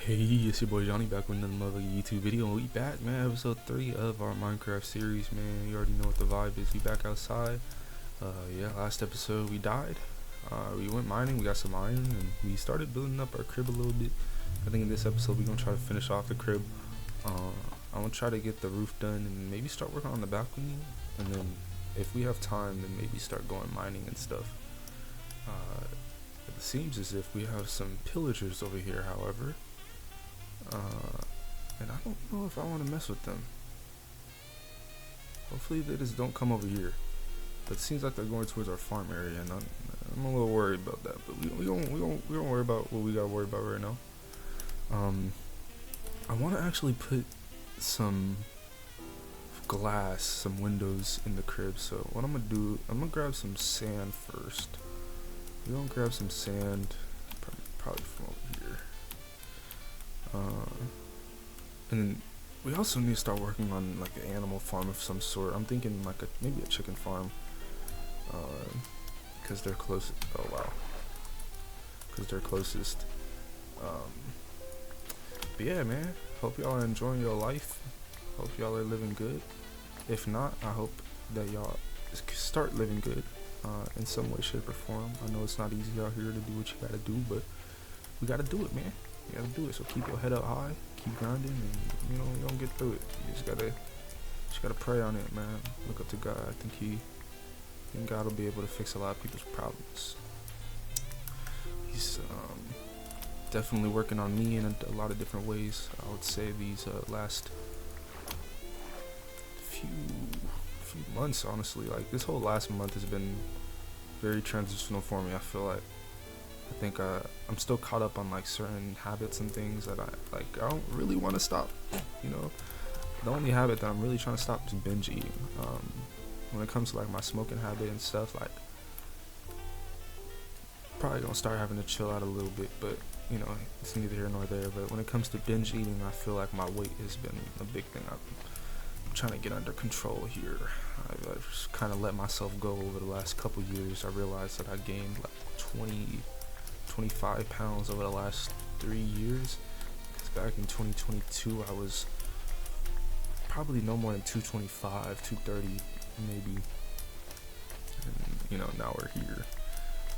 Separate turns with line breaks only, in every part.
Hey, it's your boy Jelani back with another motherfucking YouTube video. We back, man. Episode 3 of our Minecraft series, man. You already know what the vibe is. We back outside. Yeah, last episode we died. We went mining, we got some iron, and we started building up our crib a little bit. I think in this episode we're gonna try to finish off the crib. I'm gonna try to get the roof done and maybe start working on the balcony. And then if we have time, then maybe start going mining and stuff. It seems as if we have some pillagers over here, however. And I don't know if I want to mess with them. Hopefully they just don't come over here. But it seems like they're going towards our farm area, and I'm a little worried about that. But we don't worry about what we gotta worry about right now. I want to actually put some glass, some windows in the crib. So what I'm gonna do, I'm gonna grab some sand first. We're gonna grab some sand, probably from over here. And then we also need to start working on like an animal farm of some sort. I'm thinking like maybe a chicken farm, because they're close. Oh wow, because they're closest. But yeah, man. Hope y'all are enjoying your life. Hope y'all are living good. If not, I hope that y'all start living good, in some way, shape, or form. I know it's not easy out here to do what you gotta do, but we gotta do it, man. You gotta do it. So keep your head up high, keep grinding, and you don't get through it. You just gotta pray on it, man. Look up to God. I think God will be able to fix a lot of people's problems. He's definitely working on me in a lot of different ways. I would say these last few months, honestly, like this whole last month has been very transitional for me. I feel like I think I'm still caught up on like certain habits and things that I don't really want to stop. You know, the only habit that I'm really trying to stop is binge eating. When it comes to like my smoking habit and stuff, like probably gonna start having to chill out a little bit, but you know, it's neither here nor there. But when it comes to binge eating, I feel like my weight has been a big thing. I'm trying to get under control here. I've just kind of let myself go over the last couple years. I realized that I gained like 25 pounds over the last 3 years, because back in 2022 I was probably no more than 225, 230 maybe, and you know, now we're here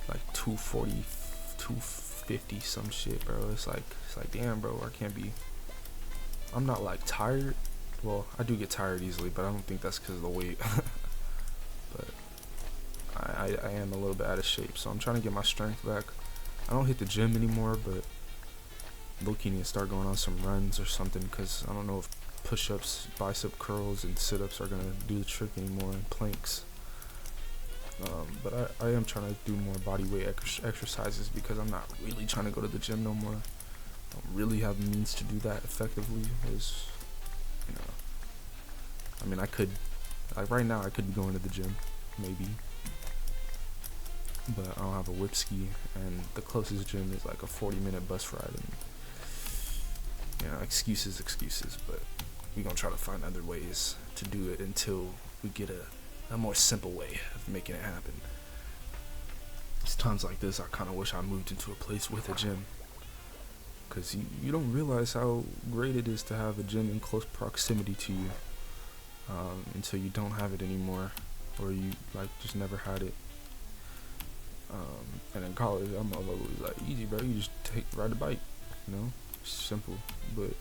like 240, 250 some shit, bro. It's like damn, bro, I'm not like tired. Well, I do get tired easily, but I don't think that's because of the weight. But I am a little bit out of shape, so I'm trying to get my strength back. I don't hit the gym anymore, but low-key need to start going on some runs or something, because I don't know if push-ups, bicep curls, and sit-ups are going to do the trick anymore, and planks. But I am trying to do more body weight exercises, because I'm not really trying to go to the gym no more. I don't really have the means to do that effectively, because, you know, I mean, I could, like right now I could be going to the gym, maybe. But I don't have a whip ski, and the closest gym is like a 40-minute bus ride, and you know, excuses, but we're gonna try to find other ways to do it until we get a more simple way of making it happen. It's times like this I kind of wish I moved into a place with a gym, because you don't realize how great it is to have a gym in close proximity to you, until you don't have it anymore, or you like just never had it. And in college, I'm always like, easy, bro. You just ride a bike, you know, simple. But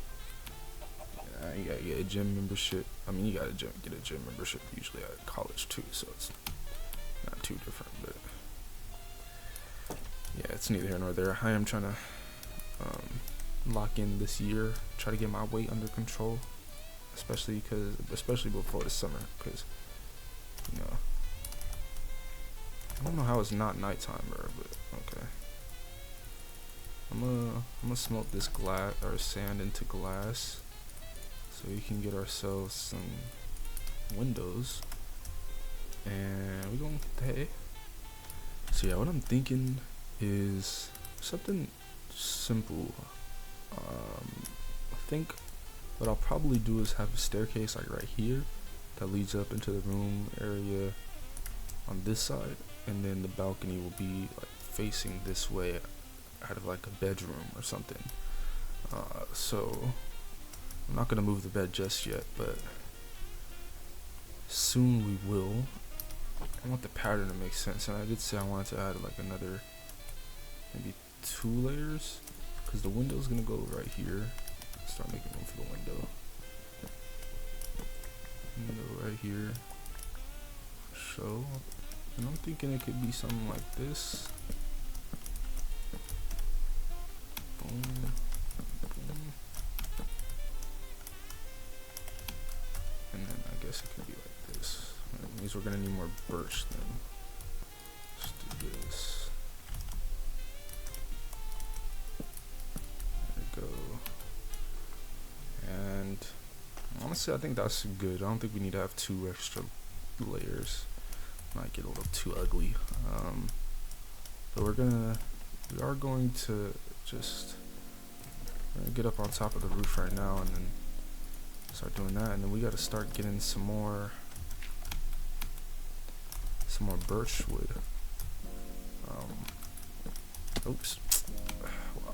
you gotta get a gym membership. I mean, you gotta get a gym membership usually at college too, so it's not too different. But yeah, it's neither here nor there. I am trying to lock in this year, try to get my weight under control, especially before the summer, because you know. I don't know how it's not nighttime, bro, but okay. I'm gonna smelt this glass or sand into glass, so we can get ourselves some windows, and we're gonna hey. So yeah, what I'm thinking is something simple. I think what I'll probably do is have a staircase like right here that leads up into the room area on this side, and then the balcony will be like facing this way out of like a bedroom or something. So I'm not gonna move the bed just yet, but soon we will. I want the pattern to make sense, and I did say I wanted to add like another maybe 2 layers, because the window's gonna go right here. Start making room for the window. Window right here. So, and I'm thinking it could be something like this. Boom, boom. And then I guess it could be like this. That means we're gonna need more birch then. Let's do this. There we go. And honestly, I think that's good. I don't think we need to have 2 extra layers. Might get a little too ugly. But we are going to just get up on top of the roof right now and then start doing that, and then we got to start getting some more birch wood. Oops. Wow.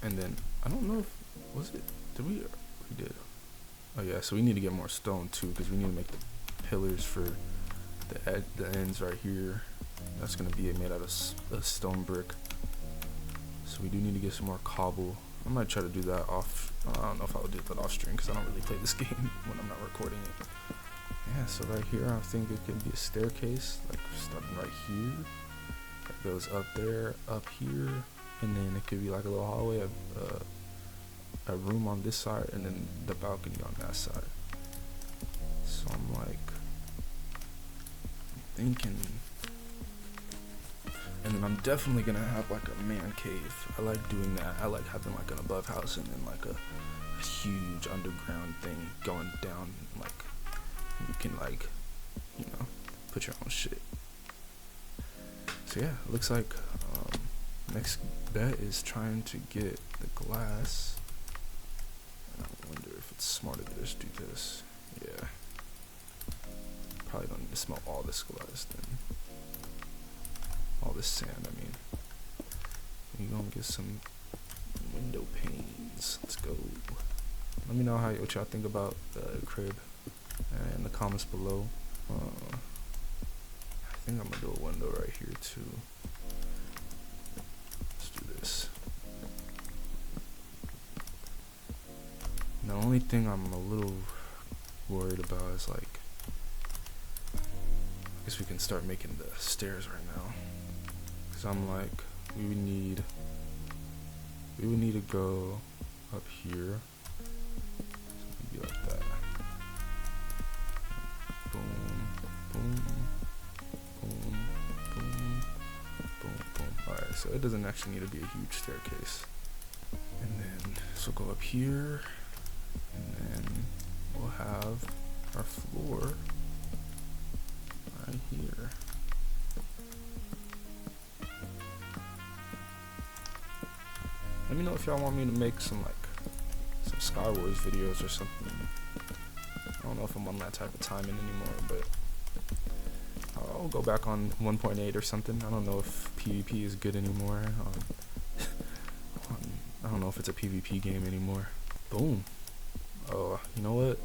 And then I don't know if we did. Oh yeah, so we need to get more stone too, because we need to make the pillars for the ends right here. That's gonna be made out of stone brick. So we do need to get some more cobble. I might try to do that off. I don't know if I'll do that off stream, because I don't really play this game when I'm not recording it. Yeah, so right here I think it could be a staircase, like starting right here. That goes up there, up here, and then it could be like a little hallway, a room on this side, and then the balcony on that side. So I'm like thinking, and then I'm definitely gonna have like a man cave. I like doing that. I like having like an above house and then like a huge underground thing going down, like you can like, you know, put your own shit. So yeah, it looks like next bet is trying to get the glass. And I wonder if it's smarter to just do this. Yeah. Probably don't need to smelt all this glass then. All this sand, I mean. We're gonna get some window panes. Let's go. Let me know what y'all think about the crib in the comments below. I think I'm gonna do a window right here too. Let's do this. The only thing I'm a little worried about is like, I guess we can start making the stairs right now. Cause I'm like, we would need to go up here. So maybe like that. Boom, boom, boom, boom, boom, boom. Alright, so it doesn't actually need to be a huge staircase. And then, so go up here. And then we'll have our floor right here. Let me know if y'all want me to make some Sky Wars videos or something. I don't know if I'm on that type of timing anymore, but I'll go back on 1.8 or something. I don't know if PvP is good anymore. I don't know if it's a PvP game anymore. Boom. Oh, you know what?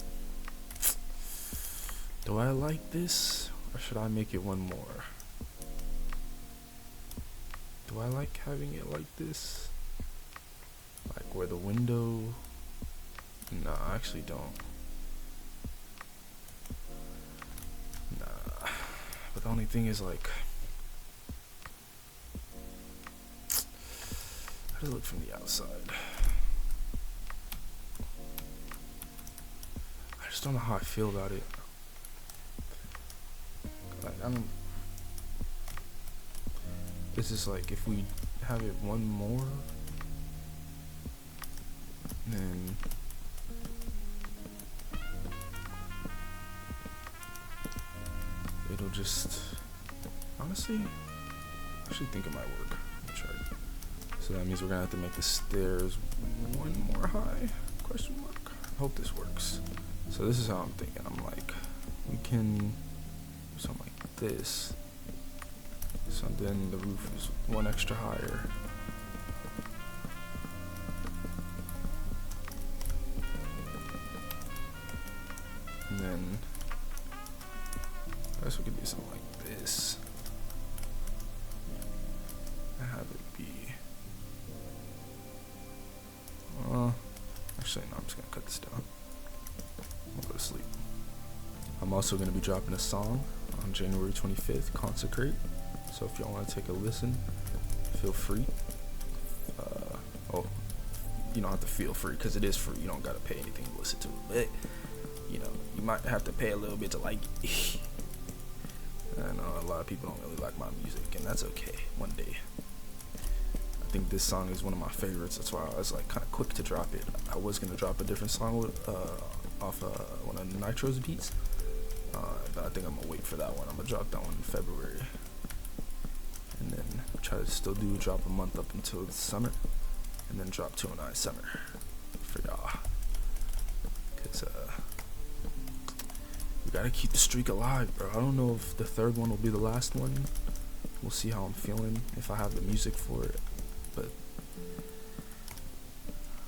Do I like this, or should I make it one more? Do I like having it like this? Like where the window... Nah, I actually don't. Nah. But the only thing is like... How does it look from the outside? I just don't know how I feel about it. Like, this is like, if we have it one more, then it'll just, honestly, I actually think it might work. I'm gonna try it. So that means we're gonna have to make the stairs one more high, question mark. I hope this works. So this is how I'm thinking. I'm like, we can do something like this. So then the roof is one extra higher. guess we could do something like this. Have it be. Actually, no, I'm just gonna cut this down. I'll go to sleep. I'm also gonna be dropping a song on January 25th, Consecrate. So if y'all want to take a listen, feel free. You don't have to feel free because it is free. You don't gotta pay anything to listen to it, but you might have to pay a little bit to like it. I know a lot of people don't really like my music, and that's okay. One day. I think this song is one of my favorites. That's why I was like kind of quick to drop it. I was gonna drop a different song off one of Nitro's beats, but I think I'm gonna wait for that one. I'm gonna drop that one in February, and then try to still drop a month up until the summer, and then drop 209 summer for y'all. Cause we gotta keep the streak alive, bro. I don't know if the third one will be the last one. We'll see how I'm feeling, if I have the music for it. But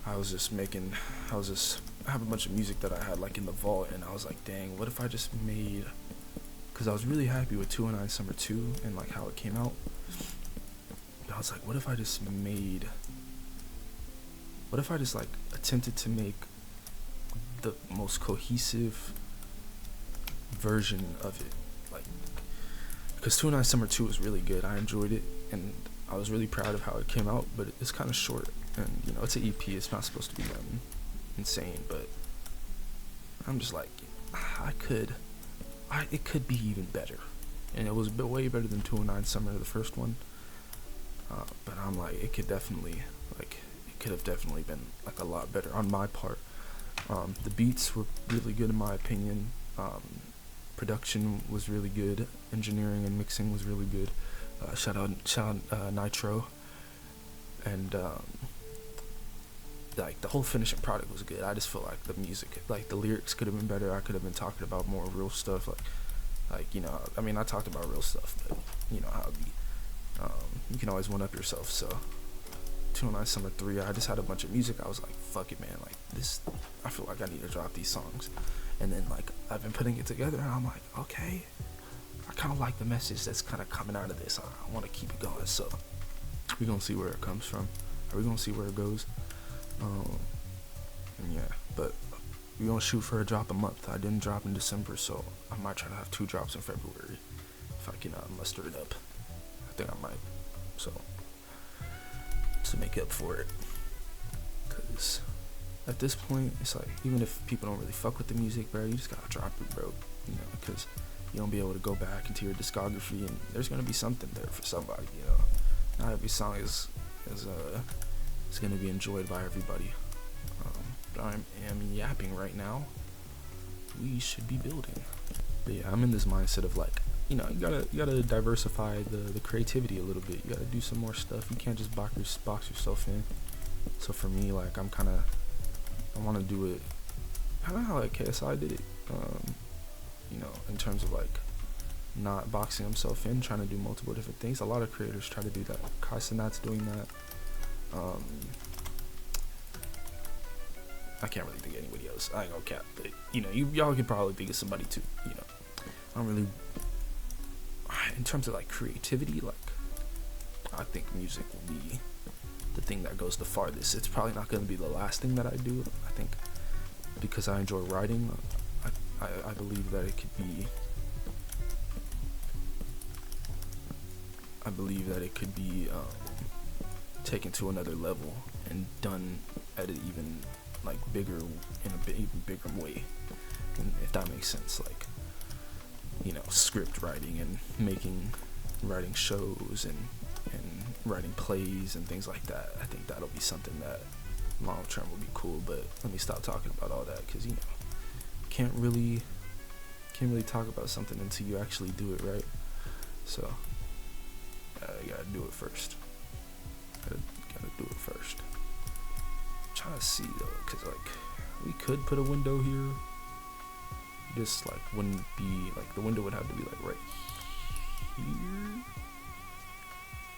I have a bunch of music that I had like in the vault, and I was like, dang, what if I just made, because I was really happy with 209 Summer 2 and like how it came out. But I was like, what if I just like attempted to make the most cohesive version of it, like, because 209 Summer 2 was really good. I enjoyed it, and I was really proud of how it came out, but it's kind of short, and it's an EP. It's not supposed to be insane, but I'm just like, it could be even better, and it was way better than 209 Summer, the first one. But I'm like, it could have definitely been like a lot better on my part. The beats were really good in my opinion. Production was really good. Engineering and mixing was really good. Shout out Nitro. And like the whole finishing product was good. I just feel like the music, like the lyrics could have been better. I could have been talking about more real stuff. I talked about real stuff, but how it be. You can always one up yourself. So 209 Summer 3, I just had a bunch of music. I was like, fuck it, man. Like this, I feel like I need to drop these songs. And then like I've been putting it together, and I'm like, okay, I kind of like the message that's kind of coming out of this. I want to keep it going. So we're gonna see where it comes from. We're gonna see where it goes. Yeah, but we're gonna shoot for a drop a month. I didn't drop in December, so I might try to have 2 drops in February if I can muster it up. I think I might. So to make up for it, because at this point it's like, even if people don't really fuck with the music, bro, you just gotta drop it, bro. Because you don't be able to go back into your discography, and there's gonna be something there for somebody. Not every song is gonna be enjoyed by everybody. But I am yapping right now. We should be building. But yeah, I'm in this mindset of like, you gotta diversify the creativity a little bit. You gotta do some more stuff. You can't just box yourself in. So for me, like, I want to do it kind of how like KSI did it. In terms of like not boxing himself in, trying to do multiple different things. A lot of creators try to do that. Kai Cenat's doing that. I can't really think of anybody else. I ain't gonna cap, but y'all can probably think of somebody too. I don't really. In terms of like creativity, like I think music will be the thing that goes the farthest. It's probably not going to be the last thing that I do. I think because I enjoy writing, I believe that it could be. I believe that it could be taken to another level and done at an even like bigger, in a even bigger way, and if that makes sense. Like, script writing and writing shows and writing plays and things like that. I think that'll be something that long term will be cool. But let me stop talking about all that, because can't really talk about something until you actually do it, right? So you gotta do it first. Gotta do it first. I'm trying to see though, because like we could put a window here. This like wouldn't be like, the window would have to be like right here.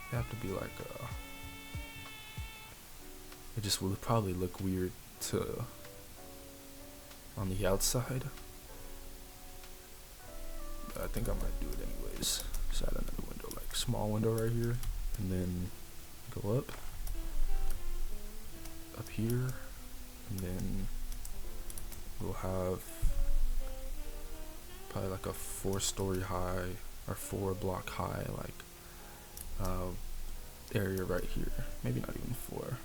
It'd have to be like it just would probably look weird on the outside. I think I might do it anyways. Just add another window, like small window right here, and then go up here, and then we'll have probably like a 4-story high or 4-block high, like area right here. Maybe not even 4.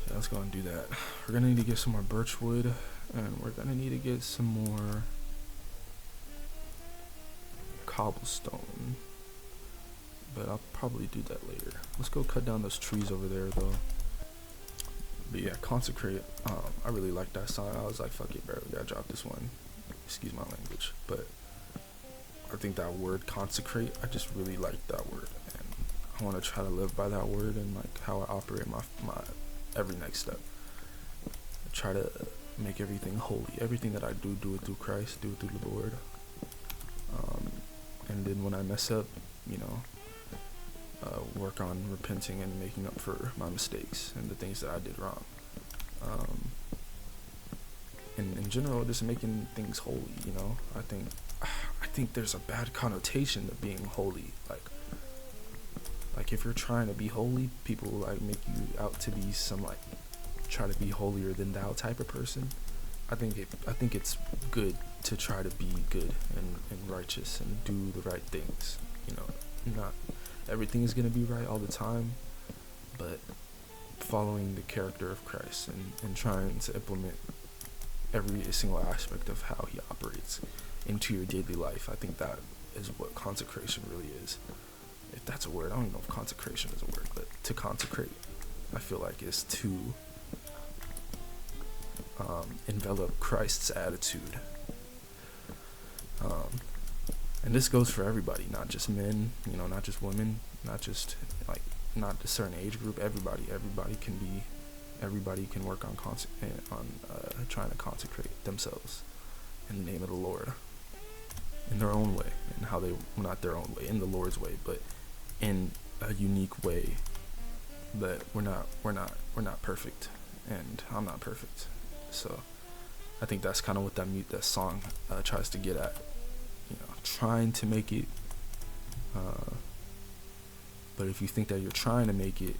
So let's go and do that. We're gonna need to get some more birch wood, and we're gonna need to get some more cobblestone, but I'll probably do that later. Let's go cut down those trees over there though. But yeah, Consecrate, I really like that song. I was like, fuck it, bro, we gotta drop this one. Excuse my language, but I think that word consecrate, I just really like that word, and I want to try to live by that word and like how I operate my every next step. I try to make everything holy. Everything that I do it through Christ, do it through the Lord. And then when I mess up, you know, work on repenting and making up for my mistakes and the things that I did wrong. And in general, just making things holy, you know. I think there's a bad connotation to being holy. Like if you're trying to be holy, people like make you out to be some like try to be holier than thou type of person. I think it's good to try to be good and righteous and do the right things. You know, not everything is gonna be right all the time, but following the character of Christ and trying to implement every single aspect of how he operates into your daily life. I think that is what consecration really is. If that's a word, I don't even know if consecration is a word, but to consecrate, I feel like is to envelop Christ's attitude. And this goes for everybody, not just men, you know, not just women, not just like not a certain age group. Everybody can work on trying to consecrate themselves in the name of the Lord, in their own way, and how they not their own way, in the Lord's way, but in a unique way. But we're not perfect, and I'm not perfect, so I think that's kind of what that song tries to get at. You know, trying to make it. But if you think that you're trying to make it,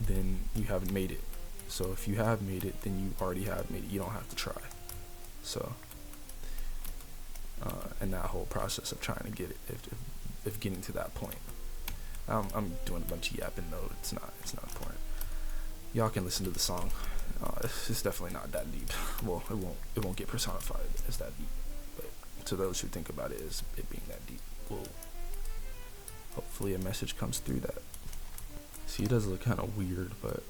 then you haven't made it. So if you have made it, then you already have made it. You don't have to try. So, and that whole process of trying to get it, if getting to that point, I'm doing a bunch of yapping though. It's not important. Y'all can listen to the song. It's definitely not that deep. Well, it won't get personified as that deep. But to those who think about it as it being that deep, well, hopefully a message comes through that. See, it does look kind of weird, but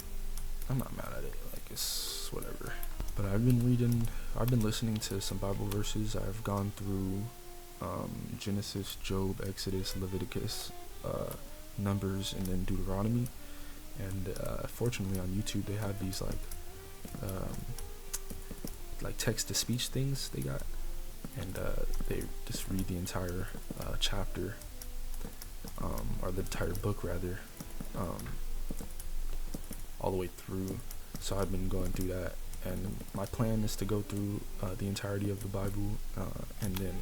I'm not mad at it. Like, it's whatever. But I've been listening to some Bible verses. I've gone through Genesis, Job, Exodus, Leviticus, Numbers, and then Deuteronomy. And fortunately on YouTube they have these like text-to-speech things they got, and they just read the entire chapter, or the entire book rather, all the way through. So I've been going through that, and my plan is to go through the entirety of the Bible, and then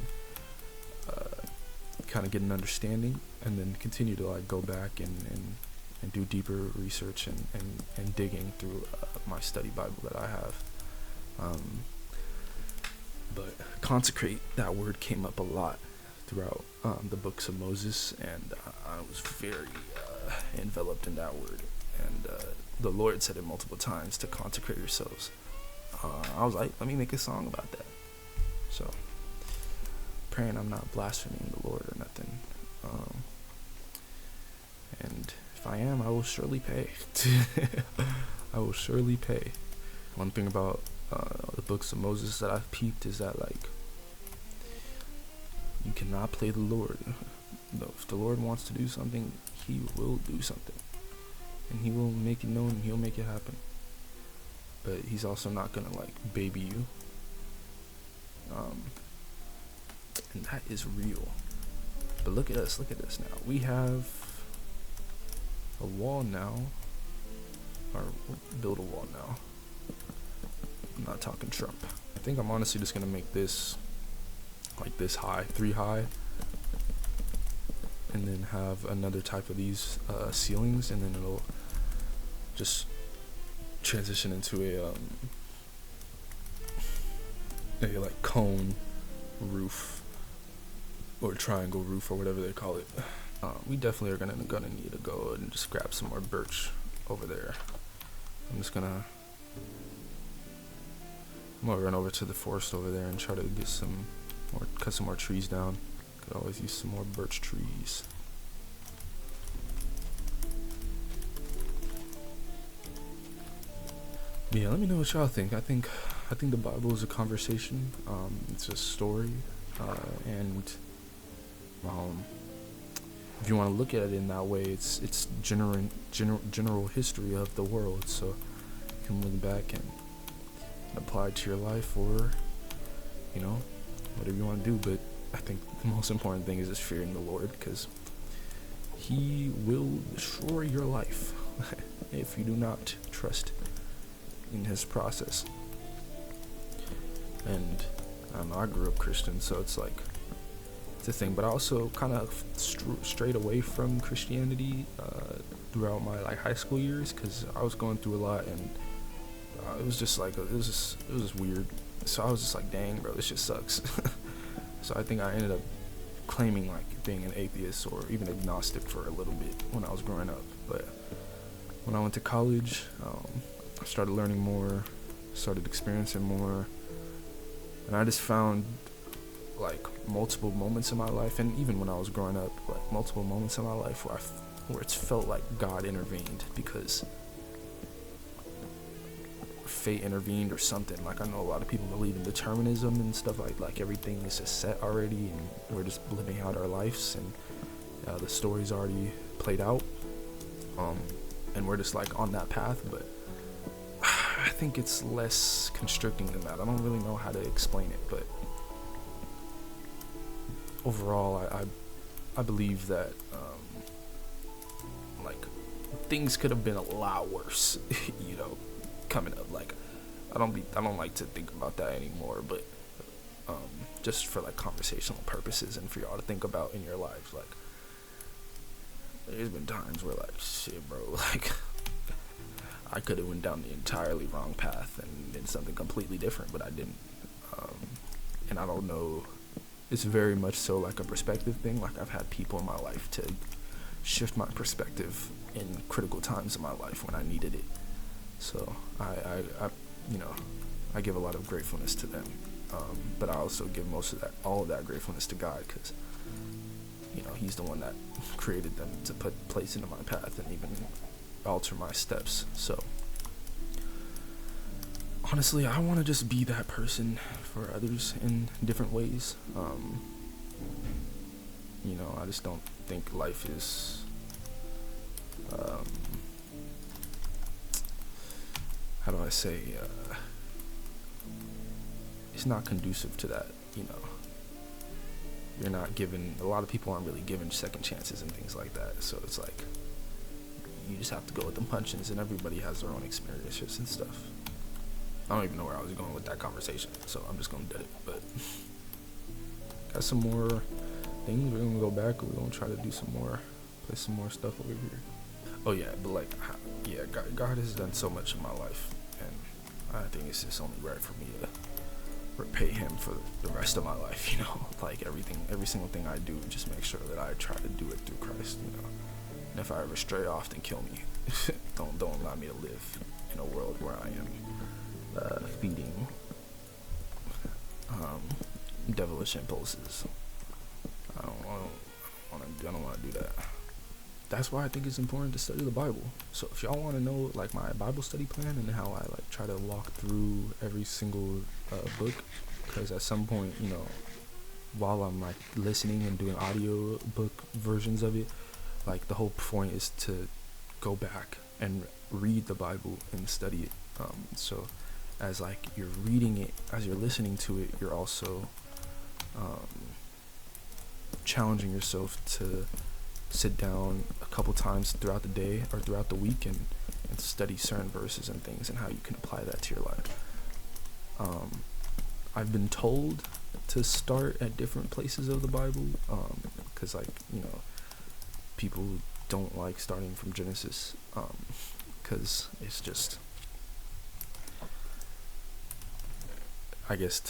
kind of get an understanding, and then continue to like go back and do deeper research and digging through my study Bible that I have. But consecrate, that word came up a lot throughout the books of Moses, and I was very enveloped in that word. And the Lord said it multiple times to consecrate yourselves. I was like, let me make a song about that. So, praying I'm not blaspheming the Lord or nothing. And if I am, I will surely pay. I will surely pay. One thing about the books of Moses that I've peeped is that, like, you cannot play the Lord. If the Lord wants to do something, he will do something. And he will make it known, and he'll make it happen. But he's also not gonna, like, baby you. And that is real. But look at us now. We have a wall now, or build a wall now. I'm not talking Trump. I think I'm honestly just gonna make this like this high, 3 high, and then have another type of these ceilings, and then it'll just transition into a like cone roof or triangle roof or whatever they call it. We definitely are gonna need to go and just grab some more birch over there. I'm gonna run over to the forest over there and try to get some more, cut some more trees down. Could always use some more birch trees. Yeah, let me know what y'all think. I think the Bible is a conversation. It's a story, and if you want to look at it in that way, it's general history of the world. So you can look back and apply it to your life, or whatever you want to do. But I think the most important thing is just fearing the Lord, because He will destroy your life if you do not trust in His process. And I don't know, I grew up Christian, so it's like it's a thing. But I also kind of strayed away from Christianity throughout my high school years, because I was going through a lot, and it was just like it was just weird. So I was just like, dang, bro, this just sucks. So I think I ended up claiming being an atheist or even agnostic for a little bit when I was growing up. But when I went to college, I started learning more, started experiencing more, and I just found multiple moments in my life, and even when I was growing up, multiple moments in my life where it's felt like God intervened, because fate intervened or something. I know a lot of people believe in determinism and stuff like everything is just set already, and we're just living out our lives, and the story's already played out, and we're just on that path. But I think it's less constricting than that. I don't really know how to explain it, but overall, I believe that things could have been a lot worse, coming up. I don't like to think about that anymore, but just for conversational purposes and for y'all to think about in your lives, there's been times where shit, bro, I could have went down the entirely wrong path and did something completely different, but I didn't. And I don't know, it's very much so a perspective thing. I've had people in my life to shift my perspective in critical times of my life when I needed it. So I give a lot of gratefulness to them, but I also give all of that gratefulness to God, because He's the one that created them to put place into my path and even alter my steps. So honestly, I want to just be that person for others in different ways. I just don't think life is how do I say, it's not conducive to that. You're not given, a lot of people aren't really given second chances and things like that, so it's you just have to go with the punches, and everybody has their own experiences and stuff. I don't even know where I was going with that conversation, so I'm just gonna do it. But got some more things. We're gonna go back, we're gonna try to do some more, play some more stuff over here. Oh yeah, but God has done so much in my life, and I think it's just only right for me to repay Him for the rest of my life. Every single thing I do, just make sure that I try to do it through Christ. And if I ever stray off, then kill me. don't allow me to live in a world where I am feeding devilish impulses. I don't want to do that. That's why I think it's important to study the Bible. So if y'all want to know my Bible study plan and how I try to walk through every single book, because at some point, while I'm listening and doing audio book versions of it, the whole point is to go back and read the Bible and study it. So as you're reading it, as you're listening to it, you're also challenging yourself to sit down a couple times throughout the day or throughout the week and study certain verses and things and how you can apply that to your life. I've been told to start at different places of the Bible, because people don't like starting from Genesis, because it's just, I guess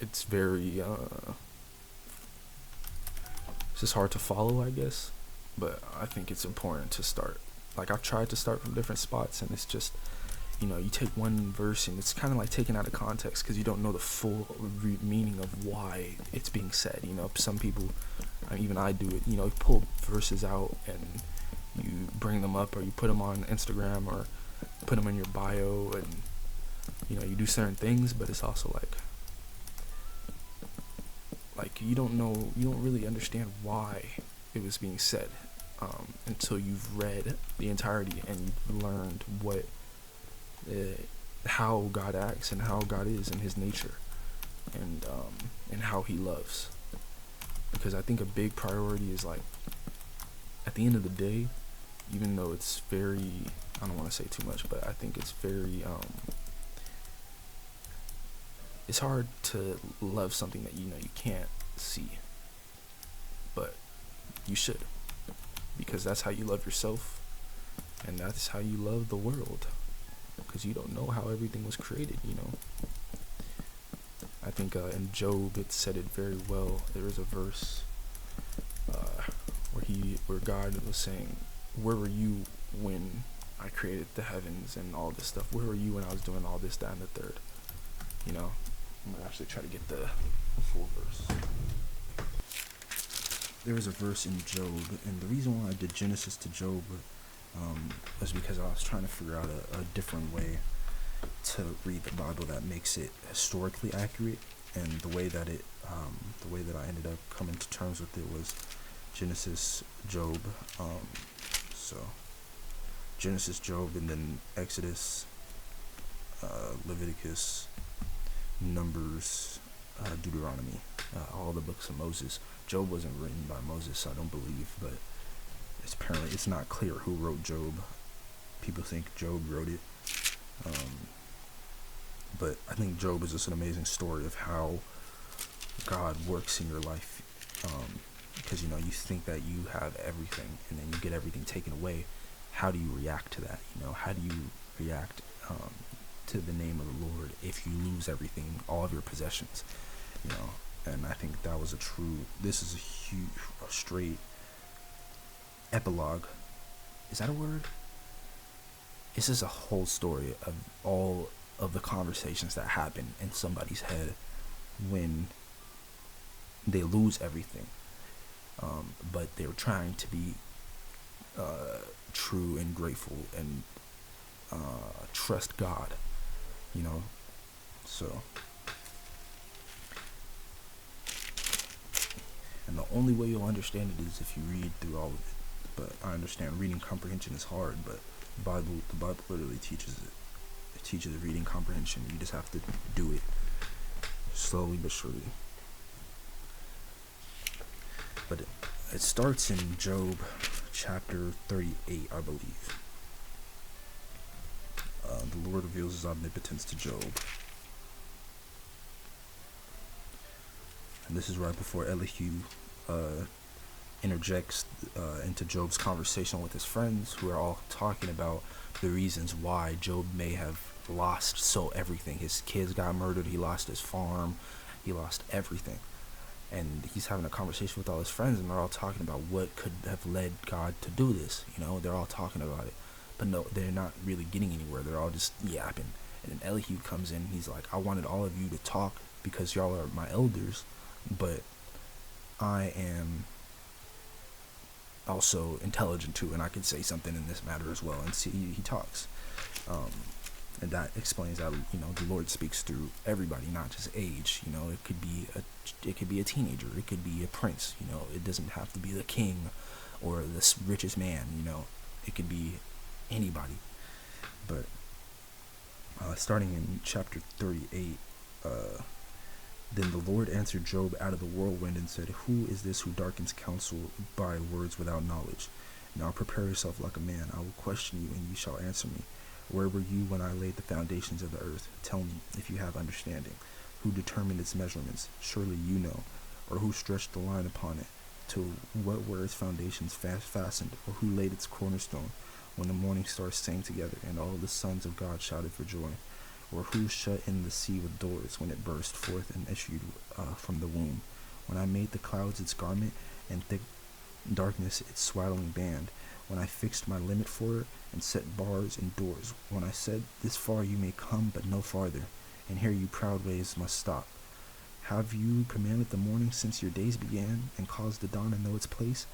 it's very it's just hard to follow, I guess. But I think it's important to start. Like, I've tried to start from different spots, and it's just, you take one verse and it's kind of like taken out of context because you don't know the full meaning of why it's being said. Some people, even I do it, you pull verses out and you bring them up, or you put them on Instagram, or put them in your bio, and you do certain things, but it's also like you don't really understand why it was being said until you've read the entirety and you've learned how God acts and how God is in his nature, and how he loves. Because I think a big priority is, like, at the end of the day, even though it's very, I don't want to say too much, but I think it's very it's hard to love something that you can't see, but you should, because that's how you love yourself, and that's how you love the world, because you don't know how everything was created. I think in Job it said it very well. There was a verse where God was saying, "Where were you when I created the heavens and all this stuff? Where were you when I was doing all this, that, and the third?" I'm gonna actually try to get the full verse. There was a verse in Job, and the reason why I did Genesis to Job was because I was trying to figure out a different way to read the Bible that makes it historically accurate. And the way that I ended up coming to terms with it was Genesis, Job, so Genesis, Job, and then Exodus, Leviticus, Numbers, Deuteronomy, all the books of Moses. Job wasn't written by Moses, I don't believe, but it's not clear who wrote Job. People think Job wrote it, but I think Job is just an amazing story of how God works in your life, because you think that you have everything, and then you get everything taken away. How do you react to that? How do you react to the name of the Lord if you lose everything, all of your possessions? And I think that was this is a straight epilogue. Is that a word? This is a whole story of all of the conversations that happen in somebody's head when they lose everything, but they're trying to be true and grateful and trust God, so. And the only way you'll understand it is if you read through all of it. But I understand reading comprehension is hard, but the Bible literally teaches it. It teaches reading comprehension. You just have to do it slowly but surely. But it starts in Job chapter 38, I believe. The Lord reveals his omnipotence to Job. And this is right before Elihu interjects into Job's conversation with his friends, who are all talking about the reasons why Job may have lost everything. His kids got murdered, he lost his farm, he lost everything. And he's having a conversation with all his friends, and they're all talking about what could have led God to do this. They're all talking about it. But no, they're not really getting anywhere. They're all just yapping. And then Elihu comes in, he's like, "I wanted all of you to talk because y'all are my elders, but I am also intelligent too, and I could say something in this matter as well." And see, he talks, and that explains that the Lord speaks through everybody, not just age. It could be a teenager, it could be a prince. It doesn't have to be the king or the richest man. It could be anybody. But starting in chapter 38. Then the Lord answered Job out of the whirlwind and said, "Who is this who darkens counsel by words without knowledge? Now prepare yourself like a man. I will question you, and you shall answer me. Where were you when I laid the foundations of the earth? Tell me if you have understanding."
who determined its measurements? Surely you know. Or who stretched the line upon it? To what were its foundations fastened? Or who laid its cornerstone when the morning stars sang together and all the sons of God shouted for joy? Or who shut in the sea with doors when it burst forth and issued from the womb? When I made the clouds its garment and thick darkness its swaddling band, when I fixed my limit for it and set bars and doors, when I said, this far you may come, but no farther, and here you proud ways must stop. Have you commanded the morning since your days began, and caused the dawn to know its place,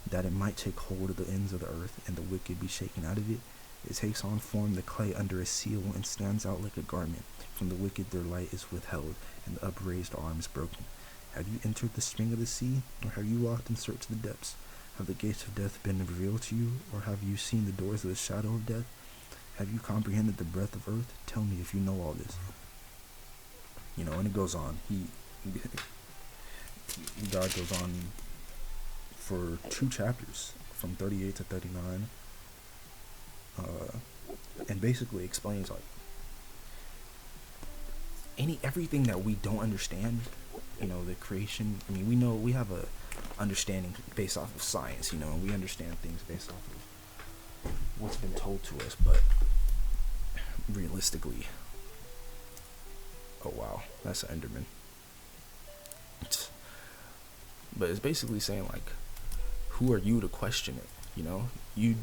that it might take hold of the ends of the earth, and the wicked be shaken out of it? It takes on form the clay under a seal, and stands out like a garment. From the wicked their light is withheld, and the upraised arm is broken. Have you entered the spring of the sea, or have you walked in search of the depths? Have the gates of death been revealed to you, or have you seen the doors of the shadow of death? Have you comprehended the breadth of earth? Tell me if you know all this. And it goes on. God goes on for 2 chapters, from 38 to 39, and basically explains everything that we don't understand. The creation. We know we have a understanding based off of science. And we understand things based off of what's been told to us, but realistically, oh wow, that's an Enderman. But it's basically saying who are you to question it? You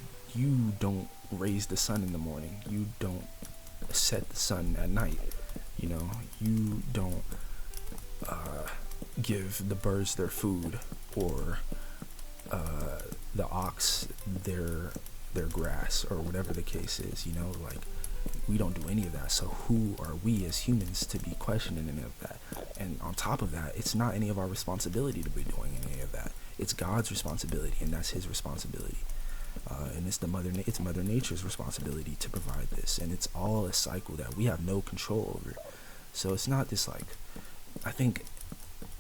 don't raise the sun in the morning. You don't set the sun at night. You don't give the birds their food, or the ox their grass, or whatever the case is. We don't do any of that. So who are we as humans to be questioning any of that? And on top of that, it's not any of our responsibility to be doing any of that. It's God's responsibility, and that's his responsibility. And it's it's Mother Nature's responsibility to provide this, and it's all a cycle that we have no control over. So it's not this I think,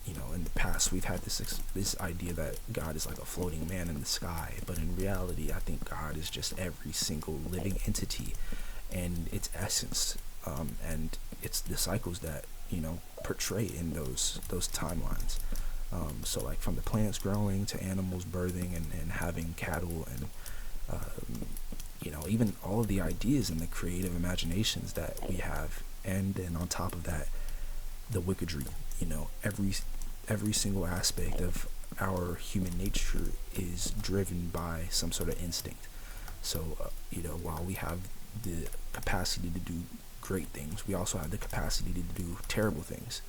in the past we've had this idea that God is like a floating man in the sky, but in reality, I think God is just every single living entity and its essence, and it's the cycles that portray in those timelines. So from the plants growing to animals birthing and having cattle, and even all of the ideas and the creative imaginations that we have, and then on top of that, the wickedry. Every single aspect of our human nature is driven by some sort of instinct. So while we have the capacity to do great things, we also have the capacity to do terrible things,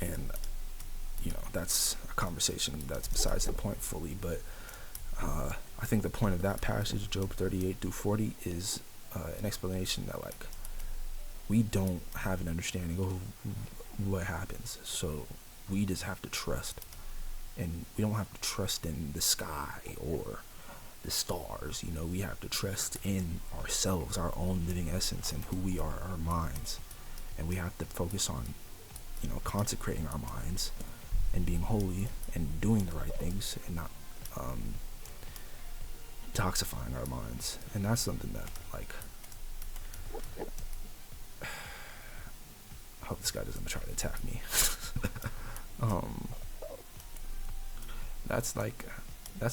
and that's a conversation that's besides the point fully. But I think the point of that passage, Job 38 through 40, is an explanation that we don't have an understanding of what happens, so we just have to trust. And we don't have to trust in the sky or the stars. We have to trust in ourselves, our own living essence, and who we are, our minds. And we have to focus on consecrating our minds and being holy and doing the right things, and not detoxifying our minds. And that's something that I hope this guy doesn't try to attack me. That's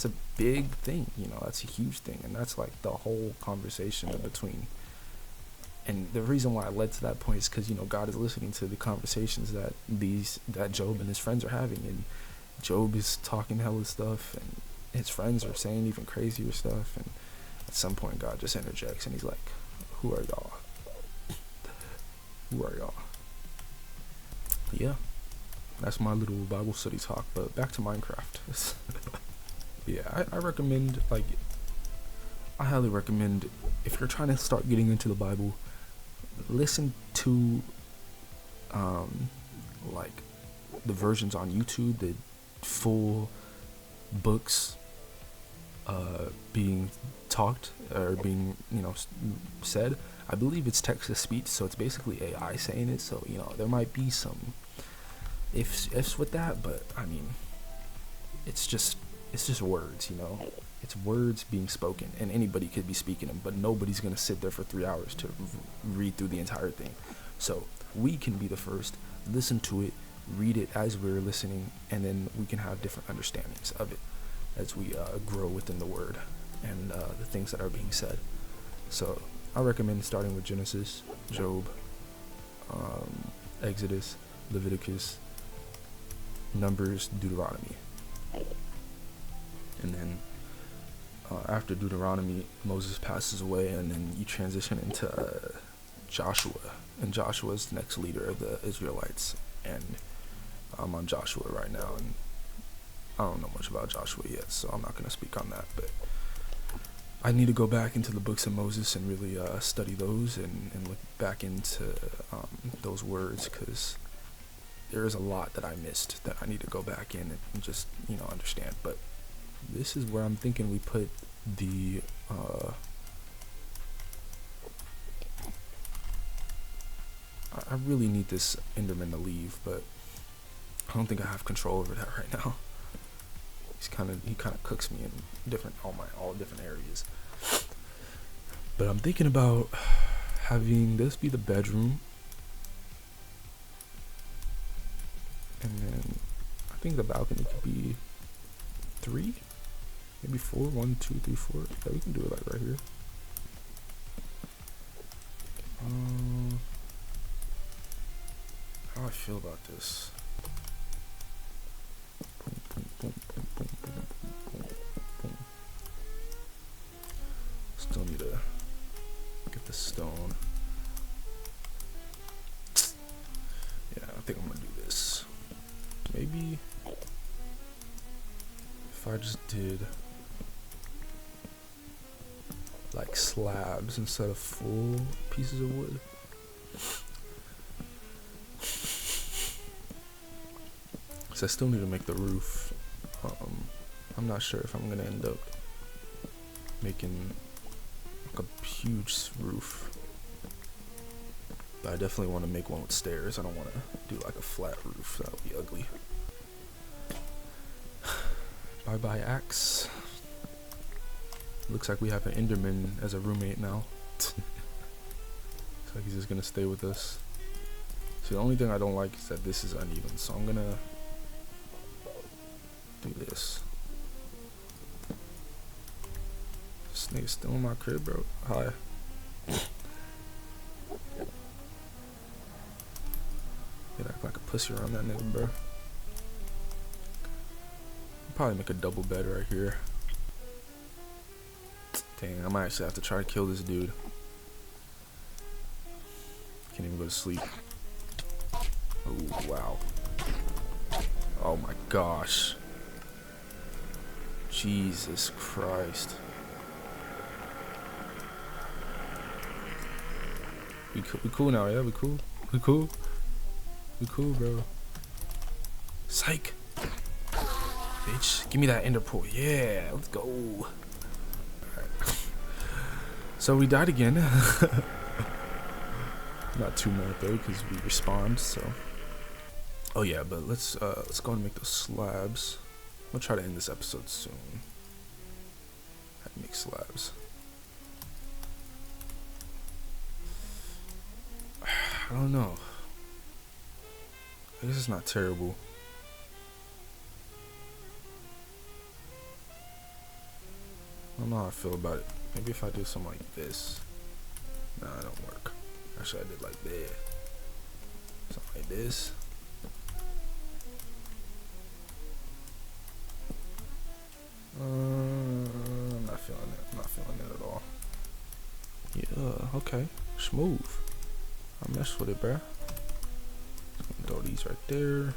a big thing, that's a huge thing, and that's the whole conversation between. And the reason why I led to that point is because God is listening to the conversations that Job and his friends are having, and Job is talking hella stuff, and his friends are saying even crazier stuff, and at some point God just interjects and he's like, who are y'all? Yeah, that's my little Bible study talk. But back to Minecraft. Yeah, I recommend, I highly recommend, if you're trying to start getting into the Bible, listen to the versions on YouTube, the full books being talked or being said. I believe it's text to speech, so it's basically AI saying it, so there might be some ifs with that, but it's just words. It's words being spoken, and anybody could be speaking them, but nobody's gonna sit there for 3 hours to read through the entire thing.
So we can be the first, listen to it, read it as we're listening, and then we can have different understandings of it as we grow within the word and the things that are being said. So I recommend starting with Genesis, Job, Exodus, Leviticus, Numbers, Deuteronomy. And then after Deuteronomy, Moses passes away, and then you transition into Joshua. And Joshua is the next leader of the Israelites. And I'm on Joshua right now, and I don't know much about Joshua yet, so I'm not going to speak on that. But I need to go back into the books of Moses and really study those and look back into those words, because there is a lot that I missed that I need to go back in and just, understand. But this is where I'm thinking we put the I really need this Enderman to leave, but I don't think I have control over that right now. He kind of cooks me in all different areas. But I'm thinking about having this be the bedroom, and then I think the balcony could be 3, maybe 4. 1, 2, 3, 4. Yeah, we can do it like right here. How I feel about this? Still need to get the stone. Yeah, I think I'm gonna do this. Maybe if I just did like slabs instead of full pieces of wood. So I still need to make the roof. I'm not sure if I'm gonna end up making like a huge roof, but I definitely want to make one with stairs. I don't want to do like a flat roof. That would be ugly. Bye bye axe. Looks like we have an Enderman as a roommate now. Looks like he's just gonna stay with us. So the only thing I don't like is that this is uneven, so I'm gonna do this. This nigga's still in my crib, bro. Hi. You act like a pussy around that nigga, bro. Probably make a double bed right here. Dang, I might actually have to try to kill this dude. Can't even go to sleep. Oh, wow. Oh my gosh. Jesus Christ. We cool now, yeah? We cool? We cool? We cool, bro. Psych. Bitch, give me that ender pearl. Yeah, let's go. Alright. So we died again. Not too mad though, because we respawned, so. Oh yeah, but let's go and make those slabs. I'll try to end this episode soon. How to make slabs. I don't know. I guess it's not terrible. I don't know how I feel about it. Maybe if I do something like this. Nah, it don't work. Actually, I did like that. Something like this. I'm not feeling it. I'm not feeling it at all. Yeah, okay. Smooth. I messed with it, bruh. Throw these right there.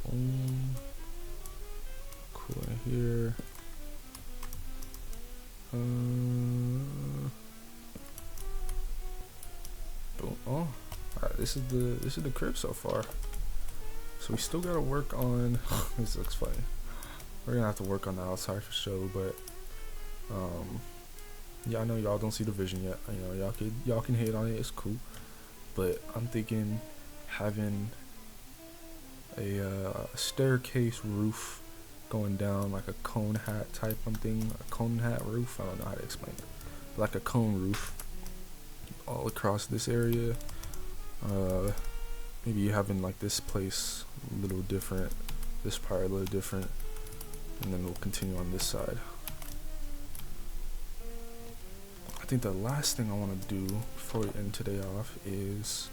Boom. Cool right here. Boom. Oh, alright. This is the crib so far. So we still gotta work on. This looks funny. We're gonna have to work on the outside for sure, but yeah, I know y'all don't see the vision yet. You know, y'all can hate on it. It's cool, but I'm thinking having a staircase roof going down like a cone hat type thing. A cone hat roof. I don't know how to explain it. Like a cone roof, all all across this area. Maybe having like this place a little different, this part a little different, and then we'll continue on this side. I think the last thing I want to do before we end today off is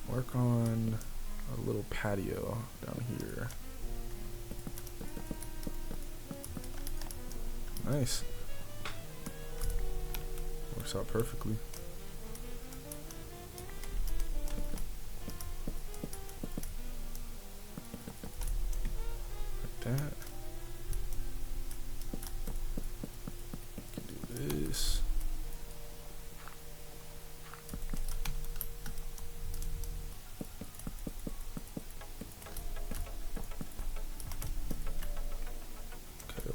work on a little patio down here. Nice. Works out perfectly. Like that. Can do this.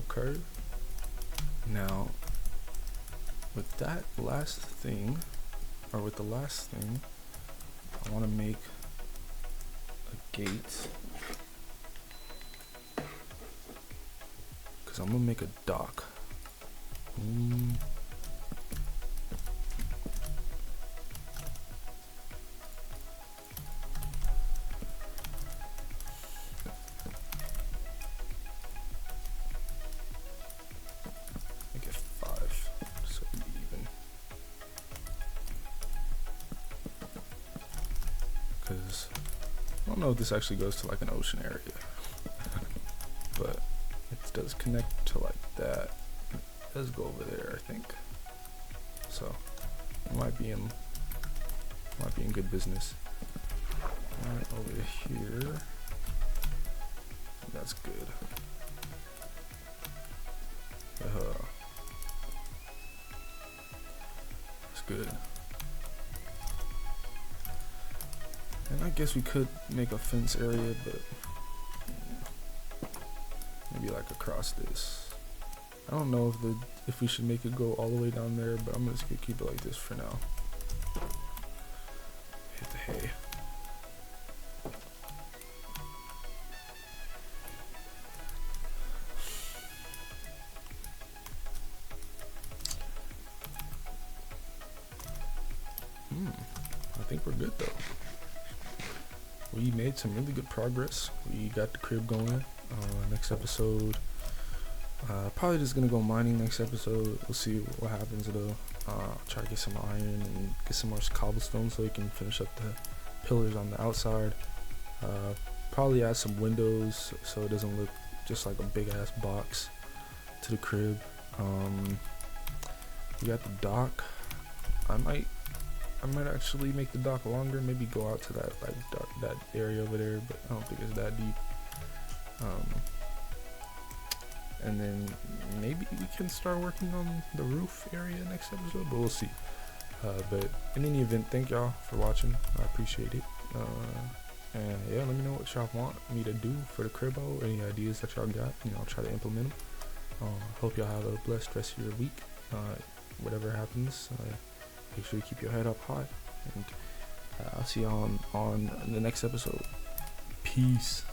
Okay. Now, with that last thing, or with the last thing, I want to make a gate, because I'm going to make a dock. Make it 5, so even. Because I don't know if this actually goes to like an ocean area, but it does connect to like that. It does go over there, I think. So it might be in good business. Right over here. That's good. That's good. And I guess we could make a fence area, but maybe like across this. I don't know if we should make it go all the way down there, but I'm just gonna keep it like this for now. Hit the hay. I think we're good though. We made some really good progress. We got the crib going. Next episode, probably just gonna go mining next episode. We'll see what happens though. Try to get some iron and get some more cobblestone so we can finish up the pillars on the outside. Probably add some windows so it doesn't look just like a big ass box to the crib. We got the dock. I might actually make the dock longer, maybe go out to that that area over there, but I don't think it's that deep. And then maybe we can start working on the roof area next episode, but we'll see. But in any event, thank y'all for watching. I appreciate it. And yeah, let me know what y'all want me to do for the cribbo. Any ideas that y'all got, I'll try to implement them. Hope y'all have a blessed rest of your week. Whatever happens, make sure you keep your head up high, and I'll see y'all on the next episode. Peace.